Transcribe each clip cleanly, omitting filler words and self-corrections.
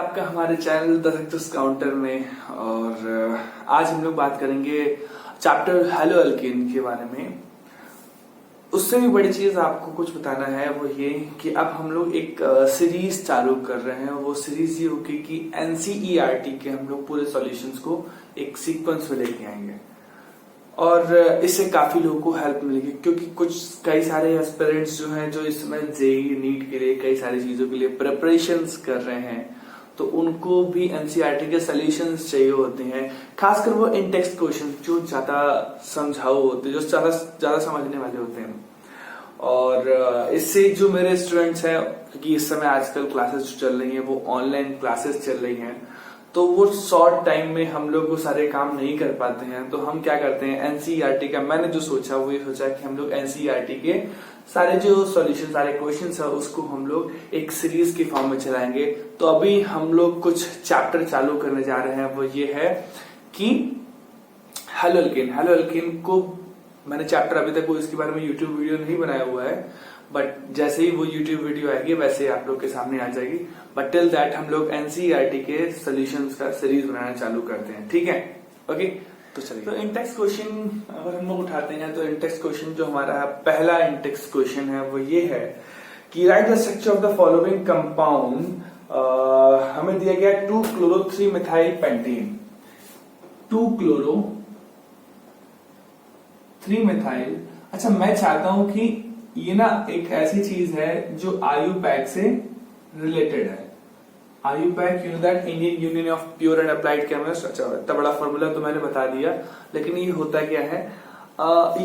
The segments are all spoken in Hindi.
आपका हमारे चैनल द सक्सेस काउंटर में। और आज हम लोग बात करेंगे चैप्टर हेलो अल्केन के बारे में। उससे भी बड़ी चीज आपको कुछ बताना है वो ये कि अब हम लोग एक सीरीज चालू कर रहे हैं। वो सीरीज ये होगी कि एनसीईआरटी के हम लोग पूरे सॉल्यूशंस को एक सीक्वेंस में लेके आएंगे और इससे काफी लोगों को हेल्प मिलेगी, क्योंकि कई सारे एस्पिरेंट्स जो हैं जो इस समय जेईई नीट के लिए कई सारी चीजों के लिए प्रिपरेशंस कर रहे हैं, तो उनको भी एनसीईआरटी के सॉल्यूशंस चाहिए होते हैं। खासकर वो इन टेक्स्ट क्वेश्चन जो ज्यादा समझाऊ होते हैं, जो ज्यादा समझने वाले होते हैं। और इससे जो मेरे स्टूडेंट्स हैं, क्योंकि इस समय आजकल क्लासेस जो चल रही हैं वो ऑनलाइन क्लासेस चल रही हैं, तो वो शॉर्ट टाइम में हम लोग वो सारे काम नहीं कर पाते हैं। तो हम क्या करते हैं, एनसीईआरटी का मैंने जो सोचा वो ये सोचा कि हम लोग एनसीईआरटी के सारे जो सॉल्यूशन, सारे क्वेश्चंस है उसको हम लोग एक सीरीज के फॉर्म में चलाएंगे। तो अभी हम लोग कुछ चैप्टर चालू करने जा रहे हैं, वो ये है कि हेलो अल्केन। हेलो अल्केन को मैंने चैप्टर अभी तक वो इसके बारे में यूट्यूब वीडियो नहीं बनाया हुआ है, बट जैसे ही वो यूट्यूब वीडियो आएगी वैसे आप लोग के सामने आ जाएगी। बट टिल दैट हम लोग एनसीईआरटी के सॉल्यूशंस का सीरीज बनाना चालू करते हैं, ठीक है? ओके, तो चलिए। तो इंटेक्स क्वेश्चन अगर हम लोग उठाते हैं तो इंटेक्स क्वेश्चन जो हमारा पहला इंटेक्स क्वेश्चन है वो ये है कि right the structure of the following compound. हमें दिया गया 2-chloro-3-methyl pentane, 2-chloro-3-methyl। अच्छा, मैं चाहता हूं कि ये ना एक ऐसी चीज है जो आयुपैक से रिलेटेड है। IUPAC, you know that Indian union of pure and applied chemist. अच्छा, इतना बड़ा फॉर्मूला तो मैंने बता दिया, लेकिन ये होता क्या है,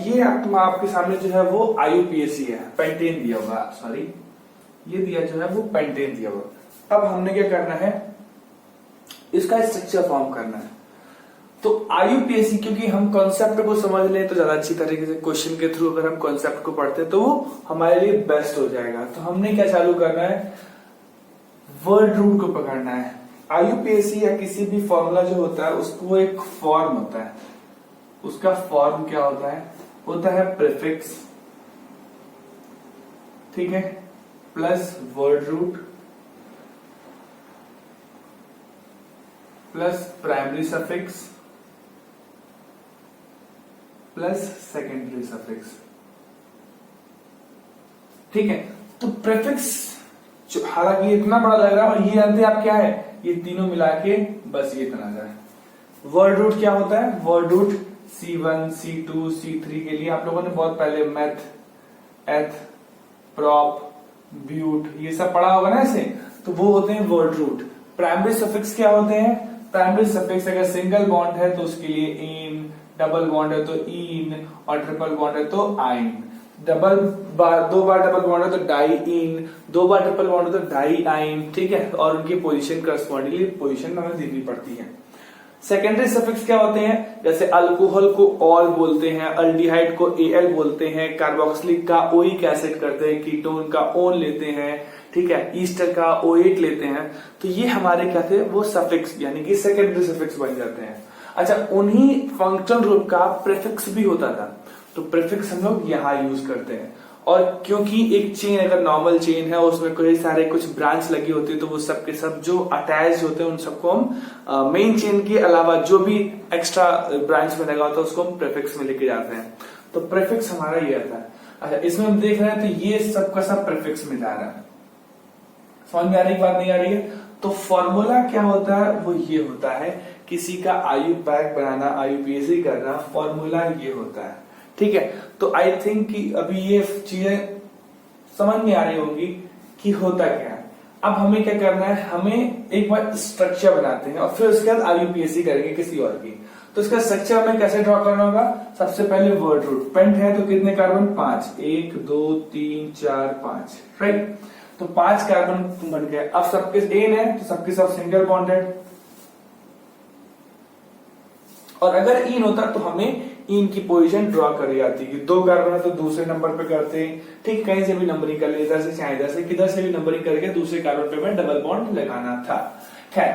ये आपके सामने जो है वो आयुपीएसी है, पेंटेन दिया हुआ, सॉरी ये दिया जो है वो पेंटेन दिया हुआ। अब हमने क्या करना है, इसका स्ट्रक्चर फॉर्म करना है। तो आयुपीएसी, क्योंकि हम कॉन्सेप्ट को समझ लें तो ज्यादा अच्छी तरीके से क्वेश्चन के थ्रू अगर हम कॉन्सेप्ट को पढ़ते हैं तो वो हमारे लिए बेस्ट हो जाएगा। तो हमने क्या चालू करना है, वर्ड रूट को पकड़ना है। आयुपीएसी या किसी भी फॉर्मूला जो होता है उसको एक फॉर्म होता है, उसका फॉर्म क्या होता है प्रीफिक्स, ठीक है, plus word root plus primary suffix plus secondary suffix, ठीक है। तो प्रीफिक्स हालांकि इतना बड़ा लग रहा है, और ये जानते हैं आप क्या है, ये तीनों मिला के बस ये इतना जाए। वर्ड रूट क्या होता है, word root C1, C2, C3 के लिए आप लोगों ने बहुत पहले मैथ, एथ, प्रॉप, ब्यूट ये सब पढ़ा होगा ना ऐसे, तो वो होते हैं वर्ड रूट। प्राइमरी सफिक्स क्या होते हैं, प्राइमरी सफिक्स अगर सिंगल बॉन्ड है तो उसके लिए इन, डबल बॉन्ड है तो इन, और ट्रिपल बॉन्ड है तो आइन। दो बार डबल बॉन्ड है तो डाई इन, 2 बार ट्रिपल बॉन्ड है तो डाई आइन, ठीक है। और उनकी पोजीशन करस्पॉन्डिंगली पोजीशन हमें देनी पड़ती है। सेकेंडरी सफिक्स क्या होते हैं, जैसे अल्कोहल को ऑल बोलते हैं, अल्डिहाइड को एल बोलते हैं, कार्बोक्सिलिक का ओइक एसिड करते हैं, कीटोन का ओन लेते हैं, ठीक है, ईस्टर का O8 लेते हैं। तो ये हमारे क्या थे, वो सफिक्स यानी कि सेकेंडरी सफिक्स बन जाते हैं। अच्छा, उन्हीं फंक्शनल ग्रुप का प्रीफिक्स भी होता था, तो प्रीफिक्स हम लोग यहाँ यूज करते हैं। और क्योंकि एक चेन अगर नॉर्मल चेन है उसमें कई सारे कुछ ब्रांच लगी होती है, तो वो सब के सब जो अटैच होते हैं उन सबको हम मेन चेन के अलावा जो भी एक्स्ट्रा ब्रांच में लगा होता है उसको हम प्रीफिक्स में लेके जाते हैं। तो प्रीफिक्स हमारा ये आता है। अच्छा, इसमें हम देख रहे हैं तो ये सब का सब प्रीफिक्स में जा रहा है। समझ में आ रही बात, नहीं आ रही है? तो फॉर्मूला क्या होता है, वो ये होता है, किसी का आयुपैक बनाना, आयुपीएसी करना, फॉर्मूला ये होता है, ठीक है। तो आई थिंक कि अभी ये चीजें समझ में आ रही होंगी कि होता क्या है। अब हमें क्या करना है, हमें एक बार स्ट्रक्चर बनाते हैं और फिर उसके बाद आयुपीएसी करेंगे किसी और की। तो इसका स्ट्रक्चर हमें कैसे ड्रॉ करना होगा, सबसे पहले वर्ड रूट, पेंट है तो कितने कार्बन, 5, 1 2 3 4 5, राइट। तो 5 कार्बन बन गए। अब सबके एन है तो सबके सब सिंगल बॉन्डेड, और अगर इन होता तो हमें इन की पोजीशन ड्रॉ करी जाती है। 2 कार्बन है तो दूसरे नंबर पे करते हैं, ठीक, कहीं से भी नंबरिंग कर ले, इधर से चाहे इधर से, किधर से भी नंबरिंग करके दूसरे कार्बन पे में डबल बॉन्ड लगाना था। खैर,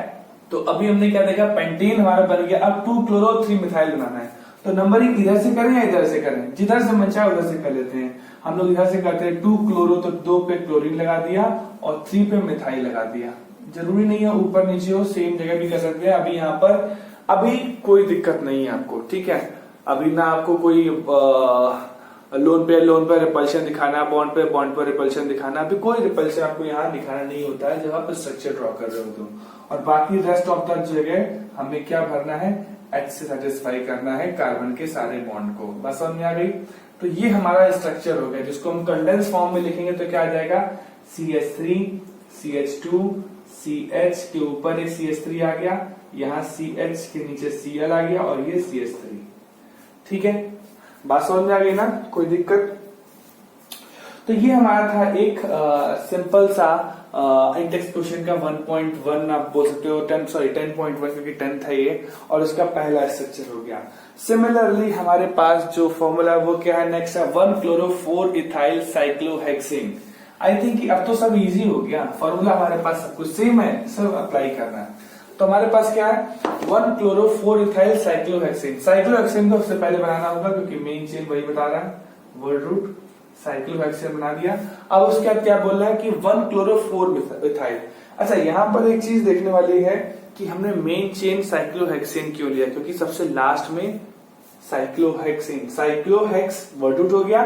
तो अभी हमने क्या देखा, पेंटेन हमारा बन गया। अब 2-chloro-3-methyl बनाना है, तो नंबरिंग इधर से करें या इधर से करें, जिधर से मन चाहे उधर से कर लेते हैं। हम लोग इधर से करते हैं 2 क्लोरो, तो 2 पे क्लोरीन लगा दिया और 3 पे मिथाइल लगा दिया। जरूरी नहीं है ऊपर नीचे हो, सेम जगह भी कर सकते हैं। अभी यहाँ पर अभी कोई दिक्कत नहीं है आपको, ठीक है। अभी ना आपको कोई लोन पे रिपल्शन दिखाना, बॉन्ड पे रिपल्शन दिखाना, अभी कोई रिपल्शन आपको यहाँ दिखाना नहीं होता है जब आप स्ट्रक्चर ड्रॉ कर रहे हो तो। और बाकी रेस्ट ऑफ द जगह हमें क्या भरना है, H से सेटिस्फाई करना है कार्बन के सारे बॉन्ड को। बस समझ में आ गई। तो ये हमारा स्ट्रक्चर हो गया, जिसको हम कंडेंस फॉर्म में लिखेंगे तो क्या आ जाएगा, CH3 CH2 CH के ऊपर एक CH3 आ गया, यहाँ CH के नीचे Cl आ गया और ये CH3। ठीक है, बात समझ में आ गई ना, कोई दिक्कत। तो ये हमारा था एक सिंपल सा इंडेक्स क्वेश्चन का 1.1 आप बोल सकते हो, 10.1 क्योंकि 10 था ये, और उसका पहला स्ट्रक्चर हो गया। सिमिलरली हमारे पास जो फॉर्मूला है वो क्या है, नेक्स्ट है 1-chloro-4 ethyl cyclohexane. I think अब तो सब इजी हो गया, फॉर्मूला हमारे पास सब कुछ सेम है, सब अप्लाई करना है। तो हमारे पास क्या है, 1-chloro-4 इथाइल साइक्लोहेक्सेन। साइक्लोहेक्सेन को सबसे पहले बनाना होगा क्योंकि मेन चेन वही बता रहा है, वर्ड रूट साइक्लोहेक्सेन बना दिया। अब उसके बाद क्या बोल रहा है कि 1-chloro-4 इथाइल। अच्छा, यहाँ पर एक चीज देखने वाली है कि हमने मेन चेन साइक्लोहेक्सेन क्यों लिया, क्योंकि सबसे लास्ट में साइक्लोहेक्सेन, साइक्लोहेक्स वर्ड रूट हो गया,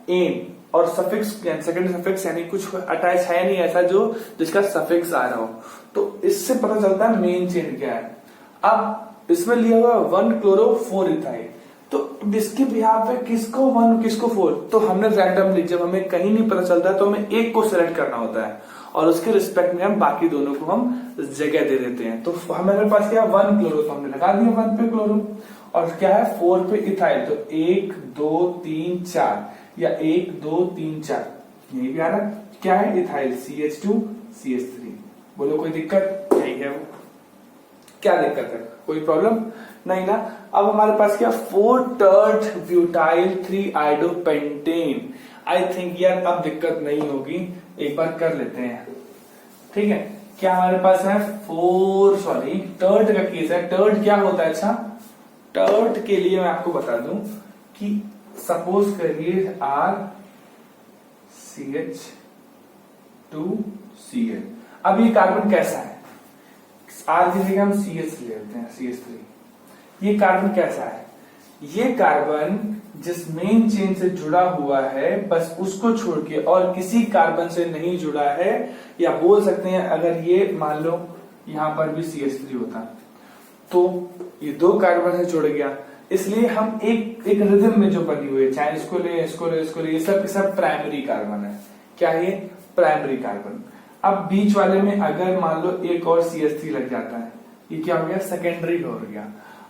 एन और सफिक्स सेकंड सफिक्स यानी कुछ अटैच है नहीं ऐसा जो जिसका सफिक्स आ रहा हो, तो इससे पता चलता है मेन चेन क्या है। अब इसमें लिया हुआ 1-chloro-4 इथाइल, तो इसके बिहाफ पे किसको 1 किसको 4, तो हमने रैंडमली, जब हमें कहीं नहीं पता चलता तो हमें एक को सिलेक्ट करना होता है और उसके रिस्पेक्ट में हम बाकी दोनों को हम जगह दे देते हैं। तो हमारे पास क्या 1 क्लोरो, तो हमने लगा दिया 1 पे क्लोरो, और क्या है 4 पे इथाइल, तो 1 2 3 4 या 1 2 3 4 यही भी आ रहा है। क्या है इथाइल, CH2 CH3। बोलो कोई दिक्कत यही है, वो क्या दिक्कत है, कोई प्रॉब्लम नहीं ना। अब हमारे पास क्या 4-tert-butyl 3-iodopentate। आई थिंक यार अब दिक्कत नहीं होगी, एक बार कर लेते हैं, ठीक है। क्या हमारे पास है टर्ट का केस है। टर्ट क्या होता है, अच्छा टर्ट के लिए मैं आपको बता दूं कि सपोज करिए RCH2Cl। अब ये कार्बन कैसा है, R की जगह हम CH ले लेते हैं, CH3। ये कार्बन कैसा है, ये कार्बन जिस मेन चेन से जुड़ा हुआ है बस उसको छोड़ के और किसी कार्बन से नहीं जुड़ा है, या बोल सकते हैं अगर ये मान लो यहां पर भी CH3 होता तो ये 2 कार्बन से जुड़ गया, इसलिए हम एक रिदम में जो बनी हुई है, चाहे इसको ले इसको ले इसको ले, ये सब प्राइमरी कार्बन है। क्या है ये, प्राइमरी कार्बन। अब बीच वाले में अगर मान लो एक और CH3 लग जाता है, ये क्या हो गया, सेकेंडरी हो गया।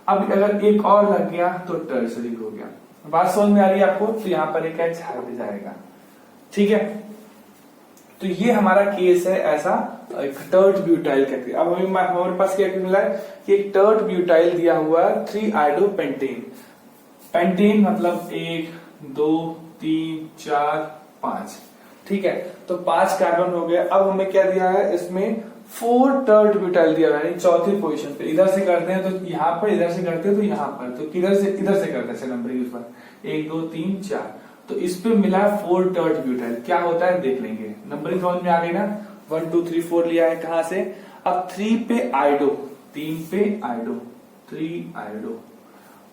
अब अगर एक और लग गया तो टर्सरी हो गया। बात समझ में आ रही है आपको, तो यहाँ पर एक H हट जाएगा, ठीक है। तो ये हमारा केस है ऐसा टर्ट ब्यूटाइल कहते हैं। अब हमारे पास क्या मिला है कि एक टर्ट ब्यूटाइल दिया हुआ है 3-iodopentate। पेंटेन मतलब 1 2 3 4 5, ठीक है। तो 5 कार्बन हो गया। अब हमें क्या दिया है, इसमें 4-tert-butyl दिया है, यानी चौथी पोजीशन पे। इधर से करते हैं तो यहाँ पर, इधर से करते हैं तो यहाँ पर, तो किधर से करते हैं नंबरिंग उस पर 1 2 3 4, तो इस पे मिला 4-tert-butyl। क्या होता है देख लेंगे, नंबरिंग समझ में आ गई ना। 1 2 3 4 लिया है कहां से, अब 3 पे आइडो, 3 पे आइडो 3 आइडो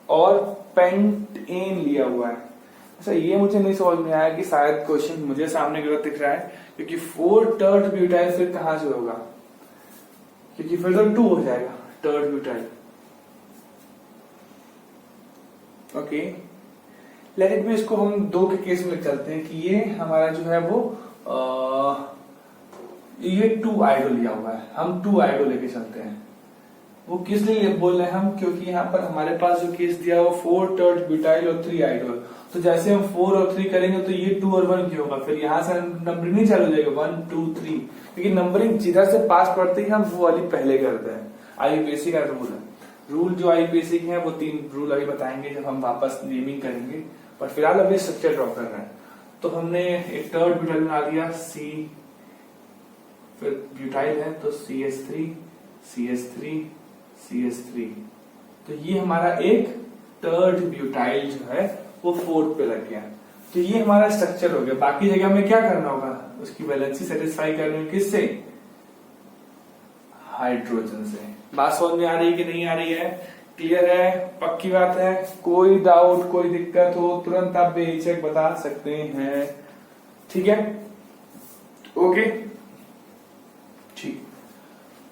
और पेंटेन लिया हुआ है। अच्छा ये मुझे नहीं समझ में आया कि शायद क्वेश्चन मुझे सामने गलत दिख रहा है, क्योंकि 4-tert-butyl फिर कहां से होगा, क्योंकि फिर तो 2 हो जाएगा tert-butyl। Okay let it be, इसको हम 2 के केस में चलते हैं कि ये हमारा जो है वो ये 2-iodo लिया हुआ है, हम 2-iodo लेके चलते हैं। वो किस लिए बोल रहे हैं हम, क्योंकि यहाँ पर हमारे पास जो केस दिया हुआ 4-tert-butyl और 3-iodo, तो जैसे हम 4 और 3 करेंगे तो ये 2 और 1 की होगा, फिर यहाँ से नंबरिंग नहीं चालू हो जाएगा 1 2 3, क्योंकि नंबरिंग जिधर से पास पड़ती है हम वो वाली पहले करते हैं। आईयूपीएससी का रूल है, रूल जो आईयूपीएससी के हैं वो 3 रूल अभी बताएंगे जब हम वापस नेमिंग करेंगे, पर फिलहाल अभी स्ट्रक्चर ड्रॉ कर रहे हैं। तो हमने एक tert-butyl बना दिया, C फिर ब्यूटाइल है तो CH3 CH3 CH3, तो ये हमारा एक tert-butyl जो है वो 4th पे लग गया। तो ये हमारा स्ट्रक्चर हो गया। बाकी जगह में क्या करना होगा, उसकी वैलेंसी सेटिस्फाई करनी है किससे, हाइड्रोजन से। बात समझ में आ रही है कि नहीं आ रही है? क्लियर है? पक्की बात है? कोई डाउट, कोई दिक्कत हो तुरंत आप बेहिचक बता सकते हैं। ठीक है, ओके, ठीक।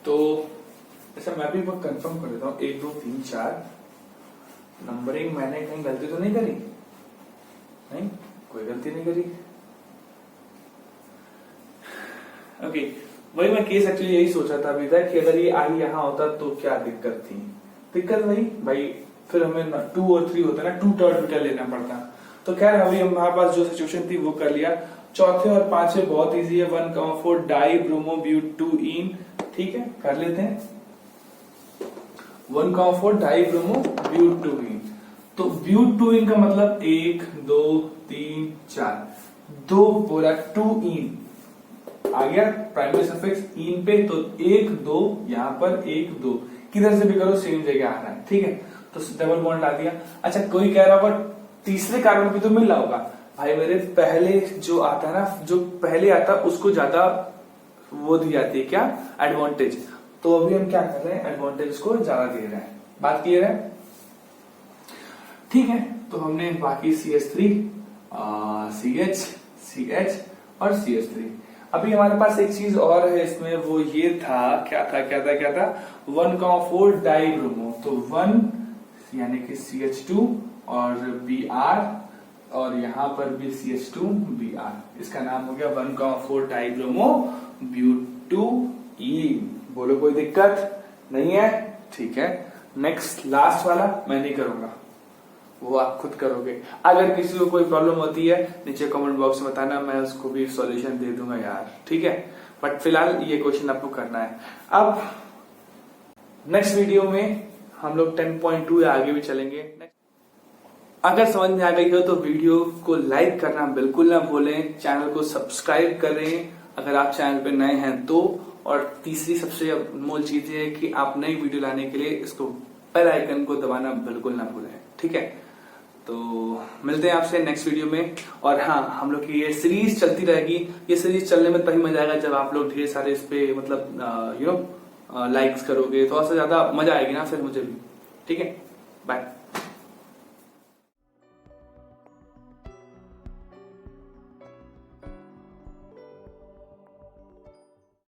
तो ऐसा मैं भी कंफर्म कर देता हूँ, 1 2 3 4 नंबरिंग मैंने कहीं गलती तो नहीं करी? नहीं, कोई गलती नहीं करी। ओके, वही मैं केस एक्चुअली यही सोचा था अभी तक कि अगर ये आई यहाँ होता तो क्या दिक्कत थी। दिक्कत नहीं भाई, फिर हमें 2 और 3 होता ना, 2 ऑर्बिटल लेना पड़ता। तो खैर अभी हमारे पास जो सिचुएशन थी वो कर लिया। चौथे और पांचवे बहुत इजी है, 1,4 डाई ब्रोमो ब्यूटूइन। ठीक है, कर लेते हैं 1,4 डाई ब्रोमो ब्यूटूइन। तो ब्यूटूइन का मतलब 1 2 3 4, 2 बोला 2 इन आ गया प्राइमरी सफिक्स इन पे, तो 1 2 यहाँ पर 1 2 किधर से भी करो सेम जगह आ रहा है। ठीक है, तो डबल बॉन्ड आ दिया। अच्छा, कोई कह रहा होगा तीसरे कार्बन भी तो मिल रहा होगा। भाई मेरे पहले जो आता है ना, जो पहले आता है उसको ज्यादा वो दी जाती है, क्या एडवांटेज। तो अभी हम क्या कर रहे हैं, एडवांटेज को ज्यादा दे रहे हैं। बात क्लियर है? ठीक है, तो हमने बाकी CH3 CH CH और CH3। अभी हमारे पास एक चीज और है इसमें, वो ये था, क्या था 1,4 डाई ब्रोमो। तो 1 यानी कि CH2 और Br, और यहां पर भी CH2 Br, इसका नाम हो गया 1,4 डाई ब्रोमो ब्यूटूइन। बोलो कोई दिक्कत नहीं है? ठीक है, नेक्स्ट लास्ट वाला मैं नहीं करूंगा, वो आप खुद करोगे। अगर किसी को कोई प्रॉब्लम होती है नीचे कमेंट बॉक्स में बताना, मैं उसको भी सॉल्यूशन दे दूंगा यार। ठीक है, बट फिलहाल ये क्वेश्चन आपको करना है। अब नेक्स्ट वीडियो में हम लोग 10.2 या आगे भी चलेंगे। अगर समझ में आ गई हो तो वीडियो को लाइक करना बिल्कुल ना भूलें, चैनल को सब्सक्राइब करें अगर आप चैनल पे नए हैं तो। और तीसरी सबसे अनमोल चीज है कि आप नई वीडियो लाने के लिए इसको बेल आइकन को दबाना बिल्कुल ना भूलें। ठीक है, तो मिलते हैं आपसे नेक्स्ट वीडियो में। और हाँ, हम लोग की ये सीरीज चलती रहेगी। ये सीरीज चलने में तभी मजा आएगा जब आप लोग ढेर सारे इस पे मतलब लाइक्स करोगे, थोड़ा सा ज्यादा मजा आएगी ना फिर मुझे भी। ठीक है, बाय।